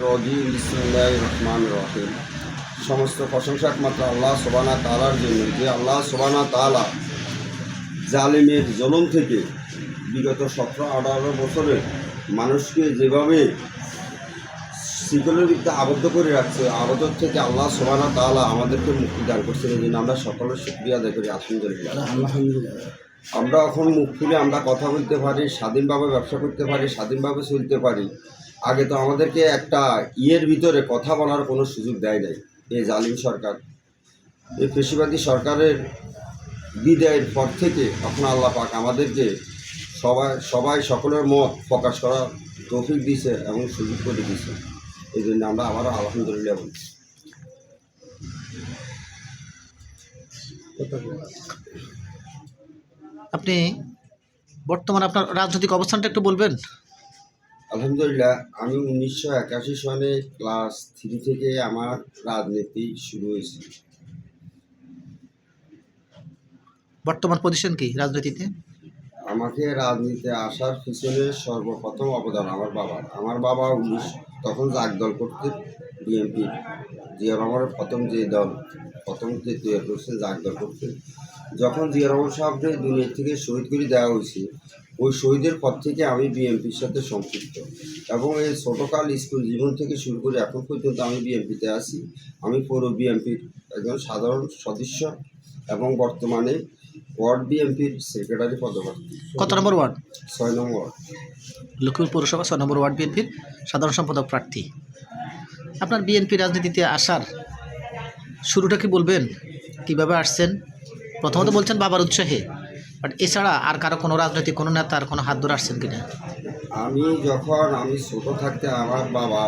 রহিম বিসমিল্লাহির রহমানির রহিম। সমস্ত প্রশংসা একমাত্র আল্লাহ সুবহানাহু ওয়া তাআলার জন্য, যে আল্লাহ সুবহানাহু ওয়া তাআলা জালিমের জুলুম থেকে বিগত 17-18 বছরে মানুষকে যেভাবে শিকলের ভিত্তিতে আবদ্ধ করে রাখছে, আবদ্ধ থেকে আল্লাহ সুবহানাহু ওয়া তাআলা আমাদেরকে মুক্তি দান করছেন। এই জন্য আমরা সকলের শুকরিয়া আদায় করি, আলহামদুলিল্লাহ। আমরা এখন মুখ খুলে আমরা কথা বলতে পারি, স্বাধীনভাবে ব্যবসা করতে পারি, স্বাধীনভাবে চলতে পারি। আগে তো আমাদেরকে একটা ভিতরে কথা বলার কোনো সুযোগ দেয় নাই এই জালিম সরকার। এই পেশিবাদী সরকারের বিদায়ের পর থেকে এখন আল্লাহ পাক আমাদেরকে সবাই সকলের মত প্রকাশ করার তৌফিক দিয়েছে এবং সুযোগ করে দিয়েছে। এই জন্য আমরা আবারও আলহামদুলিল্লাহ বলছি। আপনি বর্তমানে আপনার রাজনৈতিক অবস্থানটা একটু বলবেন? আলহামদুলিল্লাহ, আমি 1981 সালে ক্লাস 3 থেকে আমার রাজনীতি শুরু হয়েছে। বর্তমান পজিশন কি রাজনীতিতে? আমাকে রাজনীতিতে আসার পিছনে সর্বপ্রথম অবদান আমার বাবা তখন জাগ দল করতে বিএনপি, জিয়া রহমানের প্রথম যে তৈরি করছে জাগ দল করতে। যখন জিয়া রহমান সাহেবকে দুনিয়া থেকে শহীদ করে দেওয়া হয়েছে, ওই শহীদের পর থেকে আমি বিএনপির সাথে সম্পৃক্ত এবং এই ছোটোকাল স্কুল জীবন থেকে শুরু করে এখন পর্যন্ত আমি বিএনপিতে আছি। আমি পৌর বিএনপির একজন সাধারণ সদস্য এবং বর্তমানে ওয়ার্ড বিএনপির সেক্রেটারি পদপ্রার্থী। কত নম্বর ওয়ার্ড? 6 নম্বর ওয়ার্ড, লক্ষ্মীপুর পৌরসভা 6 নম্বর ওয়ার্ড বিএনপির সাধারণ সম্পাদক প্রার্থী। আপনার বিএনপি রাজনীতিতে আসার শুরুটা কি বলবেন? কিভাবে আসছেন? প্রথমত বলছেন বাবার উৎসাহে, বাট এছাড়া আর কারো কোনো রাজনৈতিক কোনো নেতার কোনো হাত ধরে আসছেন কিনা? আমি ছোট থাকতে আমার বাবা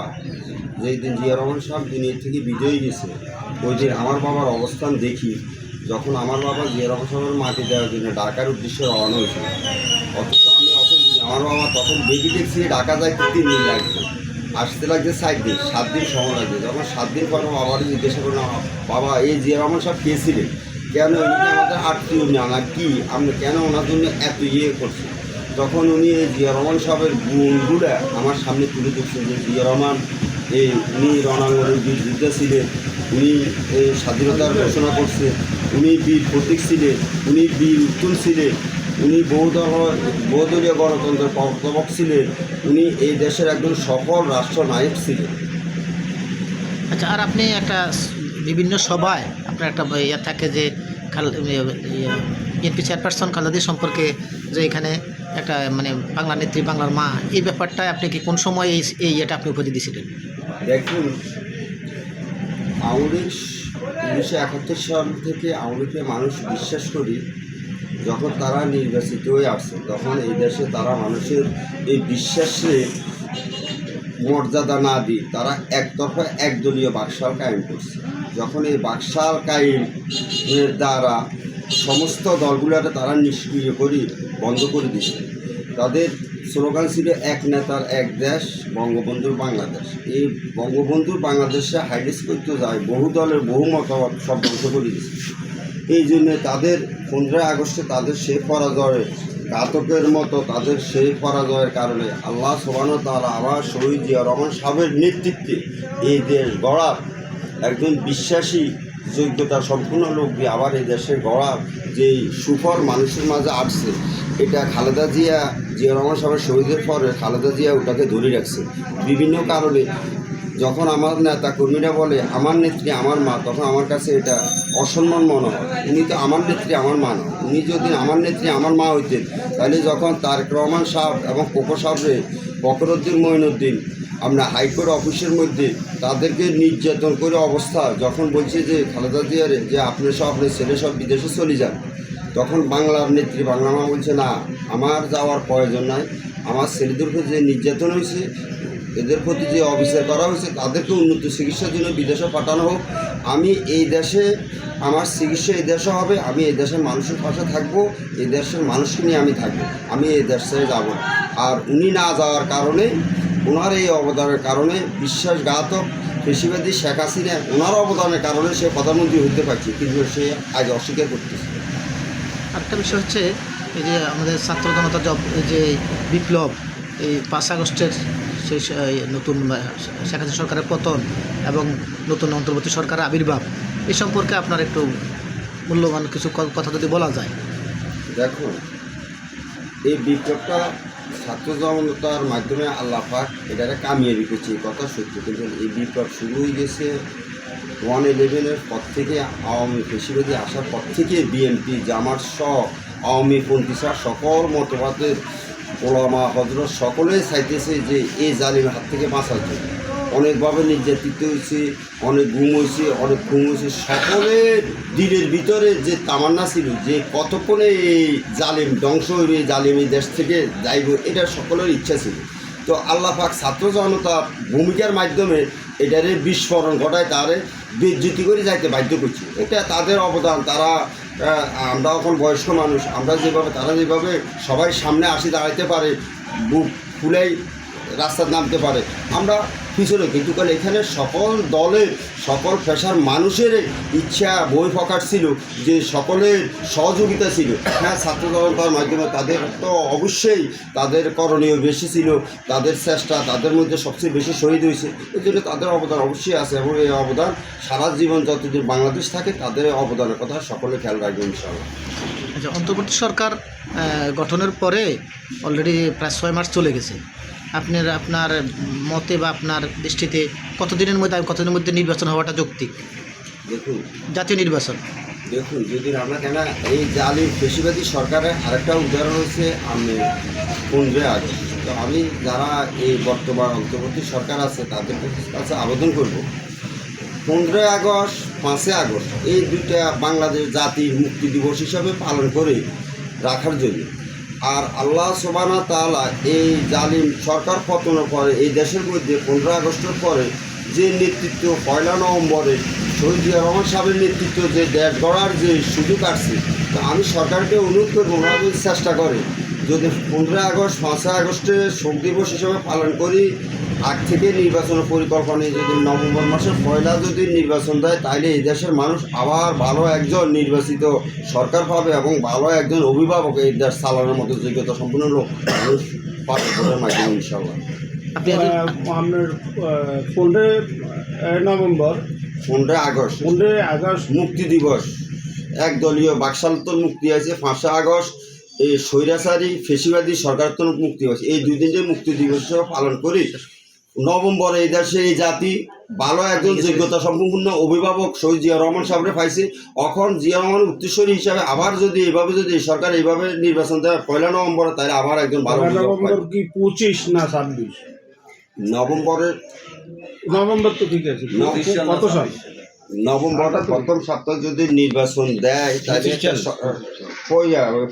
যেই দিন জিয়া রহমান সাহেব দুনিয়া থেকে বিজয়ী গেছে, ওই দিন আমার বাবার অবস্থান দেখি। যখন আমার বাবা জিয়া রহমান সাহেবের মাটি দেওয়ার জন্য ঢাকার উদ্দেশ্যে রওনা হয়েছিল, অথচ আমার বাবা তখন বেশি দেখছি ঢাকা যাইতে 3 দিন লাগছে, আসতে লাগছে 7 দিন, 7 দিন সময় লাগছে। যখন 7 দিন পর বাবাকে জিজ্ঞাসা করলাম, বাবা এই জিয়া রহমান সাহেব কে ছিলেন, কেন উনি আমাদের আত্মীয় না কি, আমরা কেন ওনার জন্য এত করছি? তখন উনি এই জিয়া রহমান সাহেবের গুণগুলো আমার সামনে তুলে ধরছেন যে জিয়া রহমান উনি রণাঙ্গনের বীর যোদ্ধা ছিলেন, উনি স্বাধীনতার ঘোষণা করছে, উনি বীর প্রতীক ছিলেন, উনি বীর উত্তম ছিলেন, উনি বহুদলীয় গণতন্ত্রের প্রবক্তা ছিলেন, উনি এই দেশের একজন সফল রাষ্ট্রনায়ক ছিলেন। আচ্ছা, আর আপনি একটা বিভিন্ন সভায় আপনার একটা ইয়ে থাকে যে বিএনপি চেয়ারপারসন খালেদা জিয়া সম্পর্কে যে এখানে একটা মানে বাংলা নেত্রী, বাংলার মা, এই ব্যাপারটায় আপনি কি কোন সময় এই ইয়েটা আপনি উপদেশ দিয়েছিলেন? দেখুন, আওয়ামী লীগ 1971 সাল থেকে আওয়ামী লীগকে মানুষ বিশ্বাস করি, যখন তারা নির্বাচিত হয়ে আসছে তখন এই দেশে তারা মানুষের এই বিশ্বাসে মর্যাদা না দিয়ে তারা একতরফা একদলীয় বাকশাল কায়েম করছে। যখন এই বাকশাল কায়েমের দ্বারা সমস্ত দলগুলোকে তারা নিষ্ক্রিয় করে বন্ধ করে দিচ্ছে। তাদের স্লোগান ছিল এক নেতার এক দেশ, বঙ্গবন্ধুর বাংলাদেশ। এই বঙ্গবন্ধুর বাংলাদেশে হাইলাইট করতে যায় বহু দলের বহু মতামত সব ধ্বংস করে দিচ্ছে। এই জন্যে তাদের 15 আগস্টে তাদের সেই পরাজয়ের ঘাতকের মতো তাদের সেই পরাজয়ের কারণে আল্লাহ সুবহানাহু ওয়া তাআলা আমার শহীদ জিয়া রহমান সাহেবের নেতৃত্বে এই দেশ গড়ার একজন বিশ্বাসী যোগ্যতা সম্পূর্ণ লোক দিয়ে আবার এই দেশে গড়ার যেই সুফল মানুষের মাঝে আসছে, এটা খালেদা জিয়া রহমান সাহেবের শহীদের পরে খালেদা জিয়া ওটাকে ধরে রাখছে বিভিন্ন কারণে। যখন আমার নেতা কর্মীরা বলে আমার নেত্রী আমার মা, তখন আমার কাছে এটা অসম্মান মনে হয়। উনি তো আমার নেত্রী আমার মা না, উনি যদি আমার নেত্রী আমার মা হইতেন তাহলে যখন তারেক রহমান সাহেব এবং কোকো সাহেবরে ফখরুদ্দিন মঈনুদ্দিন আমরা হাইকোর্ট অফিসের মধ্যে তাদেরকে নির্যাতন করে অবস্থা যখন বলছে যে খালেদা জিয়ারে যে আপনার ছেলে সব বিদেশে চলে যান, তখন বাংলার নেত্রী বাংলা মা বলছে না, আমার যাওয়ার প্রয়োজন নাই, আমার ছেলেদের উপর যে নির্যাতন হয়েছে, এদের প্রতি যে অবিচার করা হয়েছে, তাদেরকে উন্নত চিকিৎসার জন্য বিদেশে পাঠানো হোক। আমি এই দেশে আমার চিকিৎসা এই দেশে হবে, আমি এই দেশের মানুষের পাশে থাকবো, এই দেশের মানুষকে নিয়ে আমি থাকবো, আমি এই দেশ ছেড়ে যাবো। আর উনি না যাওয়ার কারণে, ওনার এই অবদানের কারণে বিশ্বাসঘাতক পেশিবাদী শেখ হাসিনা ওনার অবদানের কারণে সে প্রধানমন্ত্রী হতে পারছে, কিন্তু সে আজ অস্বীকার করতেছে। আরেকটা বিষয় হচ্ছে এই যে আমাদের ছাত্র জনতা যে বিপ্লব, এই 5 আগস্টের সেই নতুন শেখ হাসিনা সরকারের পতন এবং নতুন অন্তর্বর্তী সরকারের আবির্ভাব এ সম্পর্কে আপনার একটু মূল্যবান কিছু কথা যদি বলা যায়। দেখুন, এই বিপ্লবটা ছাত্র জনতার মাধ্যমে আল্লাহ পাক এটাকে কামিয়ে রেখেছে, এই কথা সত্য। কিন্তু এই বিপ্লব শুরু হয়ে গেছে 1/11-এর পর থেকে, আওয়ামী ফেসিবাদী আসার পর থেকে বিএনপি জামাত সহ আওয়ামী পন্থীরা সকল মতবাদের ওলামা হজরত সকলেই চাইতেছে যে এই জালিমের হাত থেকে বাঁচার জন্য। অনেকভাবে নির্যাতিত হয়েছে, অনেক গুম হয়েছে, অনেক খুন হয়েছে। সকলের দিলের ভিতরে যে তামান্না ছিল যে কতক্ষণে এই জালিম ধ্বংস হইবে, জালিম এই দেশ থেকে যাইব, এটা সকলের ইচ্ছা ছিল। তো আল্লাহ পাক ছাত্র জনতার ভূমিকার মাধ্যমে এটারে বিস্ফোরণ ঘটায়, তারে বিচ্যুতি করে যাইতে বাধ্য করছে। এটা তাদের অবদান। তারা আমরা এখন বয়স্ক মানুষ, আমরা যেভাবে তারা যেভাবে সবাই সামনে আসি দাঁড়াইতে পারে, বুক ফুলেই রাস্তায় নামতে পারে, আমরা পিছনে। কিন্তু কারণ এখানে সকল দলের সকল পেশার মানুষের ইচ্ছা বই প্রকাশ ছিল, যে সকলের সহযোগিতা ছিল। হ্যাঁ, ছাত্র জনতার মাধ্যমে তাদের তো অবশ্যই তাদের করণীয় বেশি ছিল, তাদের চেষ্টা, তাদের মধ্যে সবচেয়ে বেশি শহীদ হয়েছে। এই জন্য তাদের অবদান অবশ্যই আছে, এবং এই অবদান সারা জীবন যতদিন বাংলাদেশ থাকে তাদের অবদানের কথা সকলে খেয়াল রাখবে ইনশাআল্লাহ। আচ্ছা, অন্তর্বর্তী সরকার গঠনের পরে অলরেডি প্রায় 6 মাস চলে গেছে। আপনার মতে বা আপনার দৃষ্টিতে কতদিনের মধ্যে নির্বাচন হওয়াটা যৌক্তিক? দেখুন, জাতীয় নির্বাচন। দেখুন, যদি আমরা কেন এই জালিম ফেসিবাদী সরকারের আরেকটা উদাহরণ হচ্ছে আমি 15 আগস্ট। তো আমি যারা এই বর্তমান অন্তর্বর্তী সরকার আছে তাদের কাছে আবেদন করব, 15 আগস্ট 5 আগস্ট এই দুইটা বাংলাদেশ জাতির মুক্তি দিবস হিসাবে পালন করে রাখার জন্য। আর আল্লাহ সুবহানাহু ওয়া তাআলা এই জালিম সরকার পতনের পরে এই দেশের মধ্যে 15 আগস্টের পরে যে নেতৃত্ব 1 নভেম্বরে শহীদ জিয়া রহমান সাহেবের নেতৃত্ব যে দেশ গড়ার যে সুযোগ আসছে, তো আমি সরকারকে অনুরোধ করবো ওনারা যদি চেষ্টা করে, যদি 15 আগস্ট 5 আগস্টে শোক দিবস হিসেবে পালন করি, আগ থেকে নির্বাচনের পরিকল্পনা যদি নভেম্বর মাসের 1 যদি নির্বাচন দেয়, তাহলে এই দেশের মানুষ আবার ভালো একজন নির্বাচিত সরকার পাবে এবং ভালো একজন অভিভাবক এই দেশ চালানোর মতো যোগ্যতা সম্পূর্ণ লোক মানুষ পাবে ভোটের মাধ্যমে ইনশাআল্লাহ। আপনি আপনার 15 নভেম্বর 15 আগস্ট মুক্তি দিবস, একদলীয় বাকশাল তো মুক্তি আছে, 5 আগস্ট এই স্বৈরাচারী ফেসিবাদী সরকার তো মুক্তি হয়েছে। এই 2 দিন যে মুক্তি দিবস হিসেবে পালন করি, নভেম্বরে এই দেশে এই জাতি ভালো একজন যোগ্যতা সম্পূর্ণ অভিভাবক শহীদ জিয়া রহমান সাহেবরে পাইছে। এখন জিয়া রহমানের উত্তরসূরি হিসাবে আবার যদি এইভাবে যদি সরকার এইভাবে নির্বাচন দেয় 1 নভেম্বরে, তাহলে আবার একজন ভালো নভেম্বর কি 25 না 26? নভেম্বর তো ঠিক আছে, কত সাল? নভেম্বরটা প্রথম সপ্তাহে যদি নির্বাচন দেয় তাহলে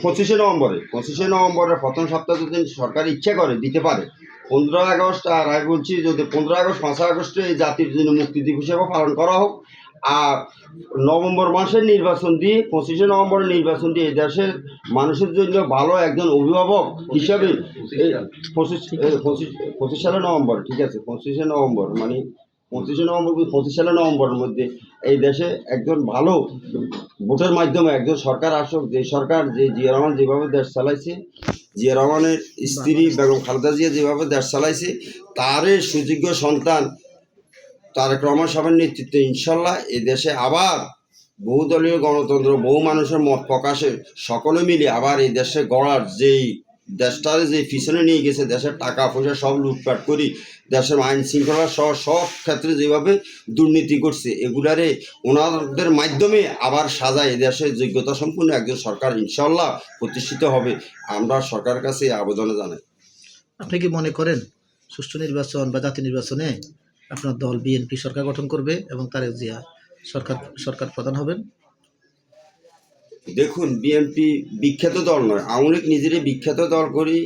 25 নভেম্বরে প্রথম সপ্তাহে যদি সরকার ইচ্ছা করে দিতে পারে 15 আগস্ট। আর আমি বলছি যদি 15 আগস্ট 5 আগস্টে এই জাতির জন্য মুক্তি দিবস হিসেবে পালন করা হোক, আর নভেম্বর মাসে নির্বাচন দিয়ে 25 নভেম্বরে নির্বাচন দিয়ে এই দেশের মানুষের জন্য ভালো একজন অভিভাবক হিসাবে 25 সালে নভেম্বর, ঠিক আছে 25 নভেম্বর মানে 25 সালে নভেম্বরের মধ্যে এই দেশে একজন ভালো ভোটের মাধ্যমে একজন সরকার আসুক, যে সরকার যে জিয়া রহমান যেভাবে দেশ চালাইছে, জিয়া রহমানের স্ত্রী বেগম খালেদা জিয়া যেভাবে দেশ চালাইছে, তারই সুযোগ্য সন্তান তারেক রহমান সাহেবের নেতৃত্বে ইনশাল্লাহ এই দেশে আবার বহুদলীয় গণতন্ত্র, বহু মানুষের মত প্রকাশে সকলে মিলে আবার এই দেশে গড়ার যেই দেশটারে যে পিছনে নিয়ে গেছে, দেশের টাকা পয়সা সব লুটপাট করি, দেশের আইন শৃঙ্খলা সহ সব ক্ষেত্রে যেভাবে দুর্নীতি করছে, এগুলারে ওনাদের মাধ্যমে আবার সাজায় দেশে যোগ্যতা সম্পূর্ণ একজন সরকার ইনশাল্লাহ প্রতিষ্ঠিত হবে। আমরা সরকারের কাছে আবেদনে জানাই। আপনি কি মনে করেন সুষ্ঠু নির্বাচন বা জাতীয় নির্বাচনে আপনার দল বিএনপি সরকার গঠন করবে এবং তারেক জিয়া সরকার প্রধান হবেন? দেখুন, বিএনপি বিখ্যাত দল নয়, আওয়ামী লীগ নিজেরই বিখ্যাত দল করি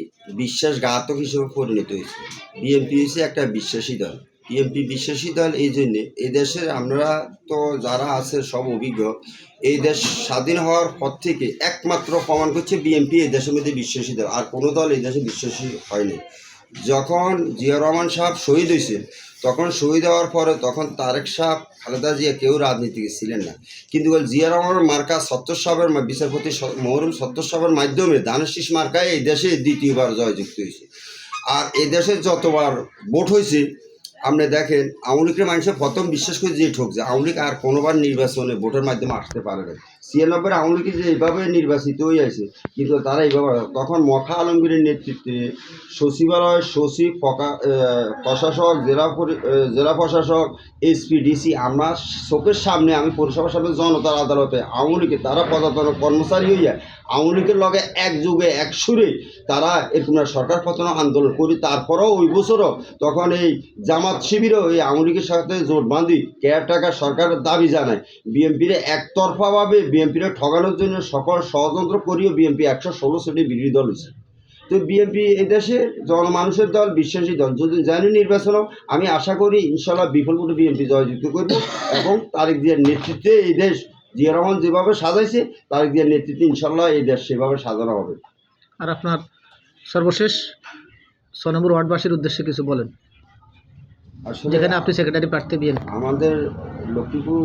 বিশ্বাসঘাতক হিসেবে পরিণত হয়েছে। বিএনপি হচ্ছে একটা বিশ্বাসী দল। বিএনপি বিশ্বাসী দল এই জন্যে, এই দেশের আমরা তো যারা আছে সব অভিজ্ঞ, এই দেশ স্বাধীন হওয়ার পর থেকে একমাত্র প্রমাণ করছে বিএনপি এই দেশের মধ্যে বিশ্বাসী দল, আর কোনো দল এই দেশে বিশ্বাসী হয়নি। যখন জিয়া রহমান সাহেব শহীদ হয়েছে, তখন শহীদ হওয়ার পরে তখন তারেক সাহেব খালেদা জিয়া কেউ রাজনীতিকে ছিলেন না, কিন্তু জিয়া রহমানের মার্কা সত্তর সাহেবের বিচারপতি মহরুম সত্তর সাহেবের মাধ্যমে ধানের শীষ মার্কায় এই দেশে দ্বিতীয়বার জয়যুক্ত হয়েছে। আর এই দেশে যতবার ভোট হয়েছে আপনি দেখেন আওয়ামী লীগের মানুষের প্রথম বিশ্বাস করে যে ঠকছে আওয়ামী লীগ আর কোনোবার নির্বাচনে ভোটের মাধ্যমে আসতে পারে না। 96 আওয়ামী লীগ যে এইভাবে নির্বাচিত হয়ে আছে, কিন্তু তারা এইভাবে তখন মখা আলমগীরের নেতৃত্বে সচিবালয় সচিব প্রশাসক জেলা প্রশাসক এসপি ডিসি আমরা চোখের সামনে আমি পৌরসভার সামনে জনতার আদালতে আওয়ামী লীগের তারা পদার্পণ কর্মচারী হইয়া আওয়ামী লীগের লগে এক যুগে এক সুরে তারা এরকম সরকার পতন আন্দোলন করি। তারপরেও ওই বছরও তখন এই জামাত শিবিরও এই আওয়ামী লীগের সাথে জোট বাঁধি কেয়ারটেকার সরকারের দাবি জানায়। বিএনপির একতরফাভাবে বিএনপির ঠগানোর জন্য সকল ষড়যন্ত্র করিও বিএনপি 116 সিটের বিরোধী দল হয়েছে। তো বিএনপি এদেশে জনমানুষের দল, বিশ্বাসী দল। যদি জানি নির্বাচনও আমি আশা করি ইনশাল্লাহ বিপুল ভোটে বিএনপি জয়যুক্ত করব এবং তারেক জিয়ার নেতৃত্বে এই দেশ জিয়া রহমান যেভাবে সাজাইছে তারেক জিয়ার নেতৃত্বে ইনশাল্লাহ এই দেশ সেভাবে সাজানো হবে। আর আপনার সর্বশেষ 6 নম্বর ওয়ার্ডবাসীর উদ্দেশ্যে কিছু বলেন, আসলে যেখানে আপনি সেক্রেটারি প্রার্থী বিএনপি। আমাদের লক্ষ্মীপুর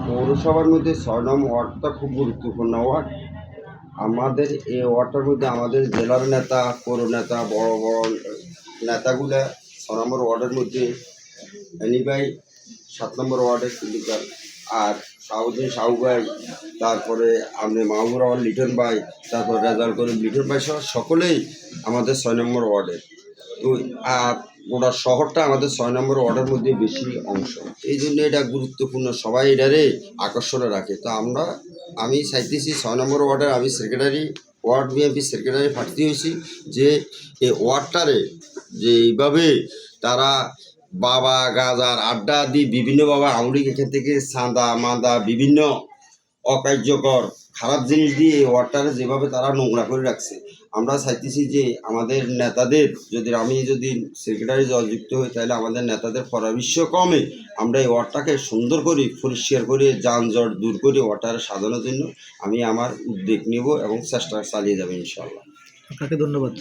পৌরসভার মধ্যে 6 নম্বর ওয়ার্ডটা খুব গুরুত্বপূর্ণ ওয়ার্ড। আমাদের এই ওয়ার্ডটার মধ্যে আমাদের জেলার নেতা, পৌর নেতা, বড় বড় নেতাগুলা 6 নম্বর ওয়ার্ডের মধ্যে এনি ভাই 7 নম্বর ওয়ার্ডের সিন্ডিকাল, আর সাউদ্দিন সাহু ভাই, তারপরে আপনি মাহবুর রহমান লিটন ভাই, তারপর রেজাল করিম লিটন ভাই সহ সকলেই আমাদের 6 নম্বর ওয়ার্ডের। তো আর গোটা শহরটা আমাদের 6 নম্বর ওয়ার্ডের মধ্যে বেশি অংশ, এই জন্য এটা গুরুত্বপূর্ণ, সবাই এটারে আকর্ষণে রাখে। তো আমি চাইতেছি 6 নম্বর ওয়ার্ডের আমি সেক্রেটারি, ওয়ার্ড বিএনপি সেক্রেটারি প্রার্থী হয়েছি, যে এই ওয়ার্ডটারে যে এইভাবে তারা বাবা গাজার আড্ডা দিয়ে বিভিন্নভাবে আওয়ামী লীগ এখান থেকে চাঁদা মান্দা বিভিন্ন অকার্যকর খারাপ জিনিস দিয়ে এই ওয়ার্ডটারে যেভাবে তারা নোংরা করে রাখছে, আমরা চাইতেছি যে আমাদের নেতাদের আমি যদি সেক্রেটারি জয়যুক্ত হই তাহলে আমাদের নেতাদের পরামর্শ কমে আমরা এই ওয়ার্ডটাকে সুন্দর করে পরিষ্কার করে যানজট দূর করে ওয়ার্ডটারে সাজানোর জন্য আমি আমার উদ্যোগ নেব এবং চেষ্টা চালিয়ে যাবো ইনশাআল্লাহ। আপনাকে ধন্যবাদ।